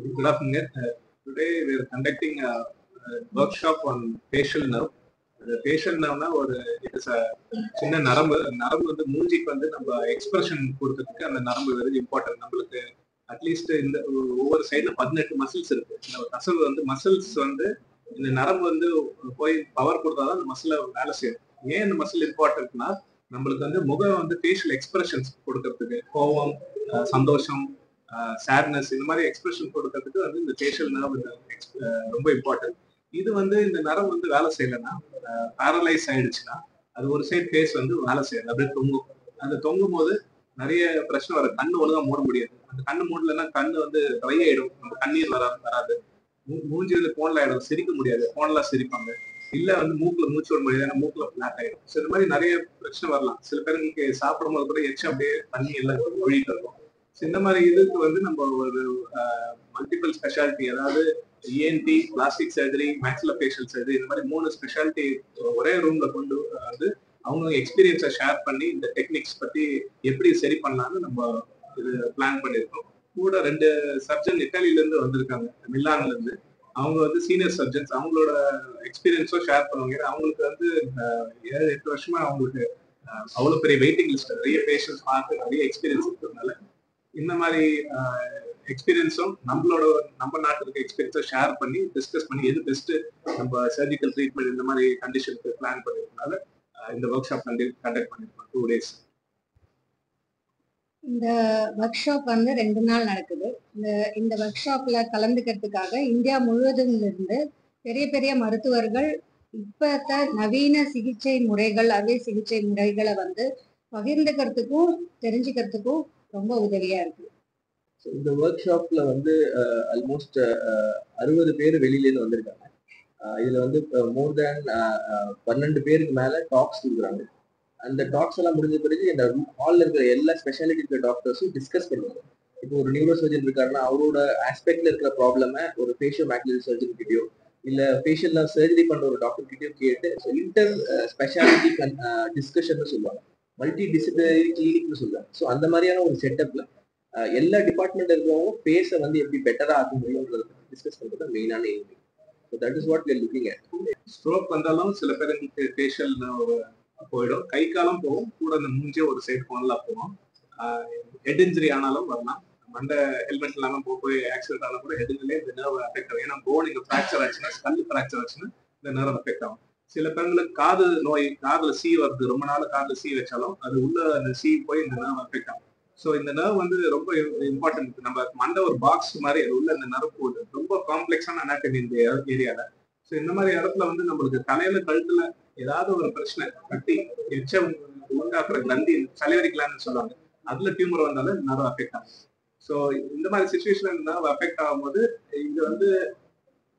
Good afternoon. Today we are conducting a workshop on facial nerve. The facial nerve ஒரு it is a சின்ன நரம்பு வந்து மூஞ்சிக்கு வந்து நம்ம எக்ஸ்பிரஷன் கொடுக்கறதுக்கு அந்த நரம்பு வெரி இம்பார்ட்டன்ட். நம்மளுக்கு அட்லீஸ்ட் இந்த ஒவ்வொரு சைடுல 18 மசில்ஸ் இருக்கு. இந்த மசில் வந்து மசில்ஸ் வந்து இந்த நரம்பு வந்து போய் பவர் கொடுத்தாதான் அந்த மசில வேலை செய்யும். ஏன் இந்த மசில் இம்பார்ட்டன்ட்னா நம்மளுக்கு வந்து முகம் வந்து ஃபேஷியல் எக்ஸ்பிரஷன்ஸ் கொடுக்கறதுக்கு கோவம், சந்தோஷம், சேட்னஸ் இந்த மாதிரி எக்ஸ்பிரஷன் கொடுக்கறதுக்கு வந்து இந்த ஃபேஷியல் நர்வ் ரொம்ப இம்பார்ட்டன்ட். இது வந்து இந்த நரம்பு வந்து வேலை செய்யலைன்னா பேரலைஸ் ஆயிடுச்சுன்னா அது ஒரு சைடு ஃபேஸ் வந்து வேலை செய்யாது, அப்படியே தொங்கும். அந்த தொங்கும் போது நிறைய பிரச்சனை வரும். கண்ணு ஒழுங்கா மூட முடியாது. அந்த கண்ணு மூடலைன்னா கண்ணு வந்து ட்ரை ஆயிடும், நம்ம கண்ணீர் வராது. மூஞ்சி வந்து போன்ல ஆயிடும், சிரிக்க முடியாது, போன்லாம் சிரிப்பாங்க. இல்ல வந்து மூக்குல மூச்சு விட முடியாது, மூக்குல பிளாக் ஆயிடும். ஸோ இந்த மாதிரி நிறைய பிரச்சனை வரலாம். சில பேருக்கு சாப்பிடும் போது கூட எச்சு அப்படியே தண்ணி எல்லாம் ஒழிட்டு இருக்கும். இந்த மாதிரி இதுக்கு வந்து நம்ம ஒரு மல்டிபிள் ஸ்பெஷாலிட்டி, அதாவது ENT, plastic surgery, maxillofacial surgery, இந்த மாதிரி 3 ஸ்பெஷாலிட்டி ஒரே ரூம்ல கொண்டு வந்து அவங்க எக்ஸ்பீரியன்ஸை ஷேர் பண்ணி இந்த டெக்னிக்ஸ் பத்தி எப்படி சரி பண்ணலாம்னு நம்ம இது பிளான் பண்ணியிருக்கோம். கூட 2 சர்ஜன் இட்டாலியில இருந்து வந்திருக்காங்க, மிலான்ல இருந்து. அவங்க வந்து சீனியர் சர்ஜன்ஸ், அவங்களோட எக்ஸ்பீரியன்ஸும் ஷேர் பண்ணுவாங்க. அவங்களுக்கு வந்து 7-8 வருஷமா அவங்களுக்கு அவ்வளவு பெரிய வெயிட்டிங் லிஸ்ட், நிறைய பேஷன்ஸ் பார்த்து நிறைய எக்ஸ்பீரியன்ஸ் இருக்கிறதுனால இந்த மாதிரி எக்ஸ்பீரியன்ஸும் நம்ம நாட்டுக்கு இருக்க எக்ஸ்பீரியன்ஸை ஷேர் பண்ணி டிஸ்கஸ் பண்ணி எது பெஸ்ட் நம்ம சர்ஜிக்கல் ட்ரீட்மெண்ட் இந்த மாதிரி கண்டிஷனுக்கு பிளான் பண்ணிருக்கனால இந்த ஒர்க் ஷாப் கண்டக்ட் பண்ணிருக்கோம் 2 days. இந்த ஒர்க் ஷாப் வந்து 2 நாள் நடக்குது. இந்த ஒர்க் ஷாப்ல கலந்துக்கிறதுக்காக இந்தியா முழுவதும் இருந்து பெரிய பெரிய மருத்துவர்கள் இப்ப நவீன சிகிச்சை முறைகள், அவை சிகிச்சை முறைகளை வந்து பகிர்ந்துக்கிறதுக்கும் தெரிஞ்சுக்கிறதுக்கும் ரொம்ப உதவியா இருக்கு. இந்த ஒர்க் ஷாப்ல வந்து ஆல்மோஸ்ட் 60 பேர் வெளியில இருந்து வந்திருக்காங்க. இதுல வந்து மோர் தேன் 12 பேருக்கு மேல டாக்ஸ் கொடுக்குறாங்க. அந்த டாக்ஸ் எல்லாம் முடிஞ்ச பிறகு இந்த ஹால்ல இருக்கிற எல்லா ஸ்பெஷாலிட்டி இருக்கிற டாக்டர்ஸும் டிஸ்கஸ் பண்ணுவாங்க. இப்போ ஒரு நியூரோ சர்ஜன் இருக்காருன்னா அவரோட ஆஸ்பெக்ட்ல இருக்கிற ப்ராப்ளமை ஒரு ஃபேஷியல் மேக்லரி சர்ஜன் கிட்டயோ இல்ல ஃபேஷியல்ல சர்ஜரி பண்ற ஒரு டாக்டர் கிட்டயோ கேட்டு இன்டர் ஸ்பெஷாலிட்டி டிஸ்கஷன் சொல்லுவாங்க, மல்டி டிசிப்ளினரி கிளினிக்னு சொல்லுவாங்க. ஸோ அந்த மாதிரியான ஒரு செட்டப்ல எல்லா டிபார்ட்மெண்ட் இருக்கிறவங்க ஃபேஸை வந்து எப்படி பெட்டரா ஆக்க முடியும்ன்றத டிஸ்கஸ் பண்றது மெயினான aim. So that is what we are looking at. Stroke வந்தாலும் சில பேருக்கு ஃபேஷியல் போயிடும், கை காலம் போகும், கூட அந்த மூஞ்சே ஒரு சைடு போனலாம் போகும். ஹெட் இன்ஜுரி ஆனாலும் வரலாம். மண்டை ஹெல்மெட் இல்லாம போய் ஆக்சிடென்ட் ஆனா கூட ஹெட் இன்ஜுரியிலே இந்த நர்வ் அஃபெக்ட் ஆகும். ஏன்னா போன் இங்க ஃப்ராக்சர் ஆச்சுன்னா, ஸ்கல் ஃப்ராக்சர் ஆச்சுன்னா இந்த நர்வ் அஃபெக்ட் ஆகும். சில பேருக்கு காது நோய், காதுல சீ வருது, ரொம்ப நாள் காதுல சீ வச்சாலும் அது உள்ள அந்த சீ போய் இந்த நர்வ் அஃபெக்ட் ஆகும். ஸோ இந்த நர்வ் வந்து ரொம்ப இம்பார்ட்டன்ட். நம்ம மண்டை ஒரு பாக்ஸ் மாதிரி, அது உள்ள இந்த நர்வ் போகுது. ரொம்ப காம்ப்ளெக்ஸான அனாட்டமி இந்த ஏரியால. ஸோ இந்த மாதிரி இடத்துல வந்து நம்மளுக்கு தலையில கழுத்துல ஏதாவது ஒரு பிரச்சனை, கட்டி எச்சம் உண்டாக்குற கிளந்தி, சலிவரி கிளான்னு சொல்லுவாங்க, அதுல டியூமர் வந்தாலும் நர்வ் அஃபெக்ட் ஆகும். ஸோ இந்த மாதிரி சுச்சுவேஷன் நர்வ் அஃபெக்ட் ஆகும்போது இது வந்து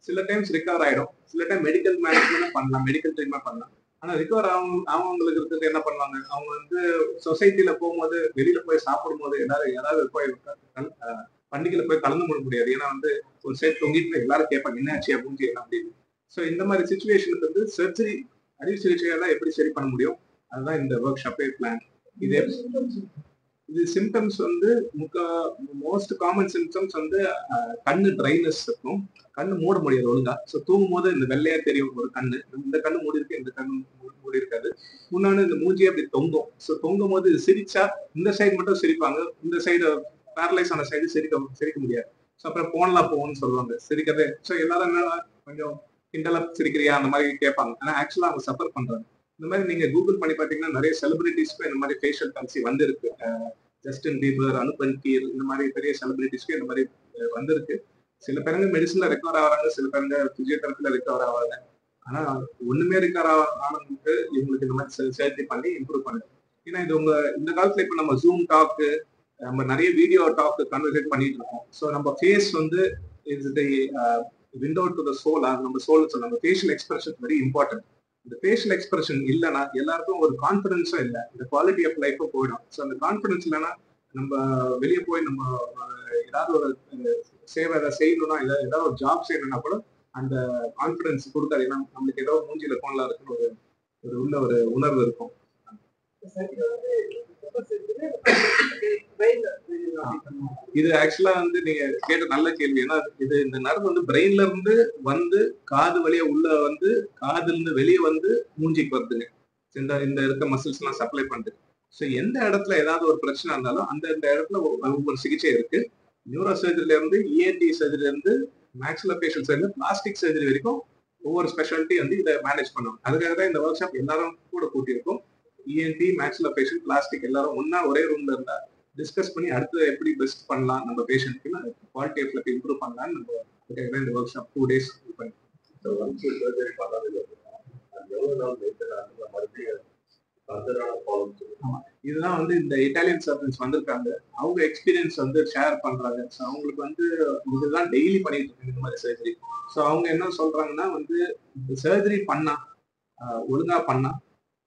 சில டைம்ஸ் ரிகவர் ஆயிடும், சில டைம் மெடிக்கல் மேனேஜ்மெண்ட் பண்ணலாம், மெடிக்கல் ட்ரீட்மெண்ட் பண்ணலாம். ஆனா ரிகவர் அவங்களுக்கு இருக்கிறது என்ன பண்ணுவாங்க, அவங்க வந்து சொசைட்டில போகும்போது, வெளியில போய் சாப்பிடும் போது யாராவது போய் பண்டிகையில போய் கலந்து கொள்ள முடியாது. ஏன்னா வந்து ஒரு சைட் தொங்கிட்டு எல்லாரும் கேட்பாங்க என்ன ஆச்சு அப்படின்னு என்ன அப்படின்னு. ஸோ இந்த மாதிரி சுச்சுவேஷனுக்கு வந்து சர்ஜரி, அறுவை சிகிச்சையெல்லாம் எப்படி சரி பண்ண முடியும், அதுதான் இந்த ஒர்க் ஷாப்பே பிளான். இது சிம்டம்ஸ் வந்து மோஸ்ட் காமன் சிம்டம்ஸ் வந்து கண்ணு ட்ரைனஸ் இருக்கும், கண்ணு மூட முடியாது ஒழுங்கா. ஸோ தூங்கும் போது இந்த வெள்ளையா தெரியும் ஒரு கண்ணு, இந்த கண்ணு மூடி இருக்கு, இந்த கண்ணு மூடி இருக்காது. முன்னாடி இந்த மூஞ்சியே அப்படி தொங்கும். ஸோ தொங்கும் போது சிரிச்சா இந்த சைடு மட்டும் சிரிப்பாங்க, இந்த சைடு பேரலைஸ் ஆன சைடு சிரிக்க முடியாது. ஸோ அப்புறம் போன்லாம் போகும்னு சொல்லுவாங்க, சிரிக்கிறதே. ஸோ எல்லாரும் என்ன கொஞ்சம் கிண்டலா சிரிக்கிறியா அந்த மாதிரி கேட்பாங்க. ஆனா ஆக்சுவலா அவங்க சஃபர் பண்றாங்க. இந்த மாதிரி நீங்க கூகுள் பண்ணி பாத்தீங்கன்னா நிறைய செலிபிரிட்டிஸ்க்கு இந்த மாதிரி ஃபேஷியல் பல்சி வந்திருக்கு. ஜஸ்டின் பீபர், அனுபன் கீர், இந்த மாதிரி பெரிய செலிபிரிட்டிஸ்க்கு இந்த மாதிரி வந்திருக்கு. சில பேருங்க மெடிசன்ல ரெக்கவர் ஆகிறாங்க, சில பேருங்க பிசியோதெரபில ரெக்கவர் ஆகாங்க. ஆனா ஒண்ணுமே ரெக்கவர் ஆனவங்களுக்கு இவங்களுக்கு இந்த மாதிரி சர்ஜரி பண்ணி இம்ப்ரூவ் பண்ணுது. ஏன்னா இது இந்த காலத்துல இப்ப நம்ம ஜூம் டாக்கு, நம்ம நிறைய வீடியோ டாக்கு கன்வர்சேட் பண்ணிட்டு இருக்கோம். ஸோ நம்ம ஃபேஸ் வந்து is the window to the soul. நம்ம சோல், நம்ம ஃபேஷியல் எக்ஸ்பிரஷன் வெரி இம்பார்ட்டன்ட். இந்த ஃபேஷியல் எக்ஸ்பிரஷன் இல்லைன்னா எல்லாருக்கும் ஒரு கான்ஃபிடன்ஸும் இல்லை, இந்த குவாலிட்டி ஆஃப் லைஃபும் போயிடும். ஸோ அந்த கான்ஃபிடன்ஸ் இல்லைன்னா நம்ம வெளியே போய் நம்ம ஏதாவது ஒரு சேவை செய்யணும்னா, ஏதாவது ஒரு ஜாப் செய்யணும்னா கூட அந்த கான்ஃபிடன்ஸ் கொடுக்காது. ஏன்னா நம்மளுக்கு ஏதோ மூஞ்சியில போனலாம் இருக்குன்னு ஒரு உணர்வு இருக்கும். இது ஆக்சுவலா வந்து நீங்க கேட்ட நல்ல கேள்வி. ஏன்னா இது இந்த நர்வ் வந்து பிரெயின்ல இருந்து வந்து காது வழியா உள்ள வந்து காதுல இருந்து வெளியே வந்து மூஞ்சிக்கு வருதுங்க. இந்த இந்த இருக்க மசில்ஸ் எல்லாம் சப்ளை பண்ணுது. ஸோ எந்த இடத்துல ஏதாவது ஒரு பிரச்சனை இருந்தாலும் அந்த இந்த இடத்துல ஒவ்வொரு சிகிச்சை இருக்கு. நியூரோ சர்ஜரில இருந்து இஎன்டி சர்ஜரில இருந்து மேக்ஸிலோஃபேஷியல் சர்ஜரி பிளாஸ்டிக் சர்ஜரி வரைக்கும் ஒவ்வொரு ஸ்பெஷாலிட்டி வந்து இதை மேனேஜ் பண்ணும். அதுக்காக தான் இந்த ஒர்க் ஷாப் எல்லாரும் கூட கூட்டியிருக்கோம். இஎன்டி மேக்ஸிலோஃபேஷியல் பிளாஸ்டிக் எல்லாரும் ஒன்னா ஒரே ரூம்ல இருந்தா டிஸ்கஸ் பண்ணி அடுத்து எப்படி பெஸ்ட் பண்ணலாம் நம்ம பேஷண்ட்க்கு குவாலிட்டி ஆஃப் லைஃப் இம்ப்ரூவ் பண்ணலாம்னு நம்ம அதுக்காக தான் இந்த ஒர்க் ஷாப் 2 days பண்ணி. இதுதான் வந்து இந்த இட்டாலியன் சர்ஜன்ஸ் வந்திருக்காங்க. அவங்க எக்ஸ்பீரியன்ஸ் வந்து ஷேர் பண்றாங்க. ஸோ அவங்களுக்கு வந்து இதுதான் டெய்லி பண்ணிட்டு இருக்காங்க இந்த மாதிரி சர்ஜரி. ஸோ அவங்க என்ன சொல்றாங்கன்னா வந்து இந்த சர்ஜரி பண்ணா ஒழுங்கா பண்ணா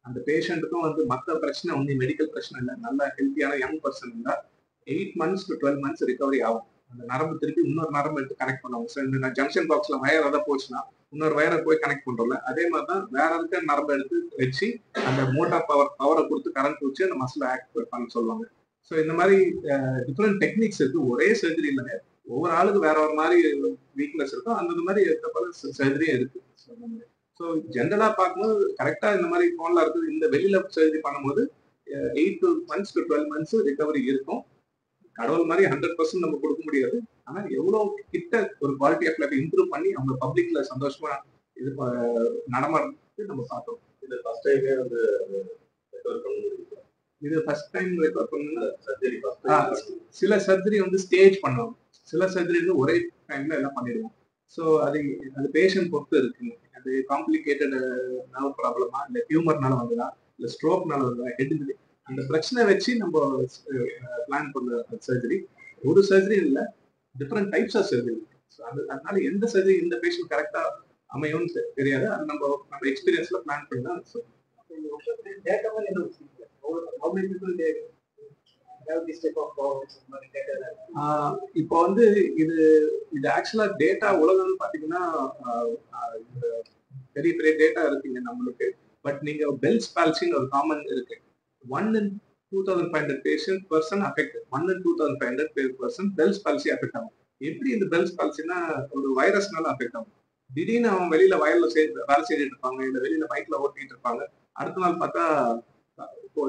அந்த பேஷண்ட்டுக்கும் வந்து மற்ற பிரச்சனை ஒன்லி மெடிக்கல் பிரச்சனை இல்லை, நல்ல ஹெல்த்தியான யங் பர்சன் இருந்தா 8 months to 12 months ரிகவரி ஆகும். அந்த நரம்பு திருப்பி இன்னொரு நரம்பு எடுத்து கனெக்ட் பண்ணுவாங்க. ஸோ இந்த ஜங்ஷன் பாக்ஸ்ல வயர் எதாவது போச்சுன்னா இன்னொரு வயரை போய் கனெக்ட் பண்றோம்ல, அதே மாதிரி தான் வேற இருக்க நரம்பு எடுத்து வச்சு அந்த மோட்டார் பவரை கொடுத்து கரண்ட் வச்சு அந்த மசில் ஆக்டிவேட் பண்ண சொல்லுவாங்க. ஸோ இந்த மாதிரி டிஃப்ரெண்ட் டெக்னிக்ஸ் இருக்கு. ஒரே சர்ஜரி இல்லைங்க, ஒவ்வொரு ஆளுக்கு வேற ஒரு மாதிரி வீக்னஸ் இருக்கும். அந்த மாதிரி சர்ஜரியும் இருக்கு. ஸோ ஜென்ரலா பார்க்கும்போது கரெக்டா இந்த மாதிரி போன்ல இருக்குது. இந்த வெளியில சர்ஜரி பண்ணும்போது 8 months to 12 months ரிகவரி இருக்கும். கடவுள் மாதிரி 100% நம்ம கொடுக்க முடியாது. ஆனா எவ்வளவு கிட்ட ஒரு குவாலிட்டி ஆஃப் லைஃப் இம்ப்ரூவ் பண்ணி அவங்க பப்ளிக்ல சந்தோஷமா இது நடமாடுறது நம்ம பார்த்தோம். இது ஃபர்ஸ்ட் டைமே வந்து ரெக்கவர் பண்ண முடியும். இது ஃபர்ஸ்ட் டைம் ரெக்கவர் பண்ண சர்ஜரி. சில சர்ஜரி வந்து ஸ்டேஜ் பண்ணுவாங்க, சில சர்ஜரி வந்து ஒரே டைம்ல எல்லாம் பண்ணிடுவோம். ஸோ அது பேஷண்ட் பொறுத்து இருக்குங்க. அது காம்ப்ளிகேட்டட் நர்வ் ப்ராப்ளமா, இல்லை டியூமர்னால வந்ததா, இல்லை ஸ்ட்ரோக்னால வந்ததா, ஹெட் அந்த பிரச்சனை வச்சு நம்ம பிளான் பண்ண சர்ஜரி. ஒரு சர்ஜரி இல்லை, டிஃப்ரெண்ட் டைப்ஸ் ஆஃப் சர்ஜரி. அதனால எந்த சர்ஜரி இந்த பேஷண்ட் கரெக்டா அமையும்னு தெரியாது. அது நம்ம எக்ஸ்பீரியன்ஸ்ல பிளான் பண்ணி தான் இப்போ வந்து இது ஆக்சுவலா டேட்டா உலகம்னு பாத்தீங்கன்னா பெரிய பெரிய டேட்டா இருக்குங்க நம்மளுக்கு. பட் நீங்க பெல்ஸ் பால்சின்னு ஒரு காமன் இருக்கு. 1 in 2500 patient person affect, 1 in 2500 person Bell's palsy affect ஆகும். எப்படி இந்த பெல்ஸ் பால்சினா ஒரு வைரஸ்னால அஃபெக்ட் ஆகும். திடீர்னு அவன் வெளியில வயல்ல வேலை செய்துட்டு இருப்பாங்க, இல்ல வெளியில பைக்ல ஓட்டிட்டு இருப்பாங்க. அடுத்த நாள் பார்த்தா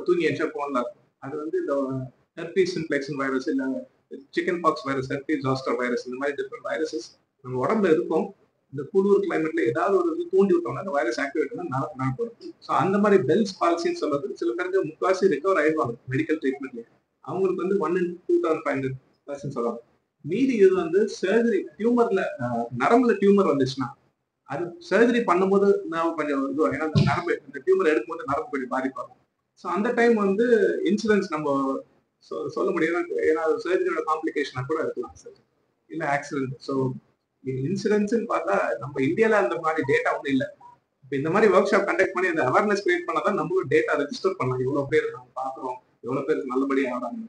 தூங்கி எச்சா போன்ல இருக்கும். அது வந்து இந்த ஹெர்பீஸ் சிம்ப்ளெக்ஸ் வைரஸ், இல்ல chicken box virus, herpes zoster virus, இந்த மாதிரி டிஃப்ரெண்ட் வைரஸஸ் நம்ம உடம்புல இருக்கும். இந்த குளிர் கிளைமேட்ல ஏதாவது ஒரு தூண்டி விட்டோம்னா அந்த வைரஸ் ஆக்டிவேட் நடக்கும். ஸோ அந்த மாதிரி பெல்ஸ் பால்சின்னு சொல்றது சில பேருக்கு முக்காசி ரிகவர் ஆயிடுவாங்க மெடிக்கல் ட்ரீட்மெண்ட்ல. அவங்களுக்கு வந்து 1 in 2500 சொல்லுவாங்க. மீதி இது வந்து சர்ஜரி டியூமர்ல நரம்புல டியூமர் வந்துச்சுன்னா அது சர்ஜரி பண்ணும்போது நான் கொஞ்சம் இதுவாக, ஏன்னா அந்த நரம்பு இந்த டியூமர் எடுக்கும்போது நரம்பு கொஞ்சம் பாதிப்பாகும். ஸோ அந்த டைம் வந்து இன்சூரன்ஸ் நம்ம சொல்ல முடியும். ஏன்னா சர்ஜரியோட காம்ப்ளிகேஷனா கூட இருக்கலாம் சார், இல்லை ஆக்சிடென்ட். ஸோ இன்சூரன்ஸ்ன்னு பார்த்தா நம்ம இந்தியாவில் அந்த மாதிரி டேட்டா ஒன்றும் இல்லை. இப்போ இந்த மாதிரி ஒர்க் ஷாப் கண்டக்ட் பண்ணி அந்த அவேர்னஸ் கிரியேட் பண்ணாதான் நம்மளும் டேட்டா ரெஜிஸ்டர் பண்ணலாம். எவ்வளோ பேர் நம்ம பார்க்குறோம், எவ்வளோ பேருக்கு நல்லபடியாக ஆகிறாங்க.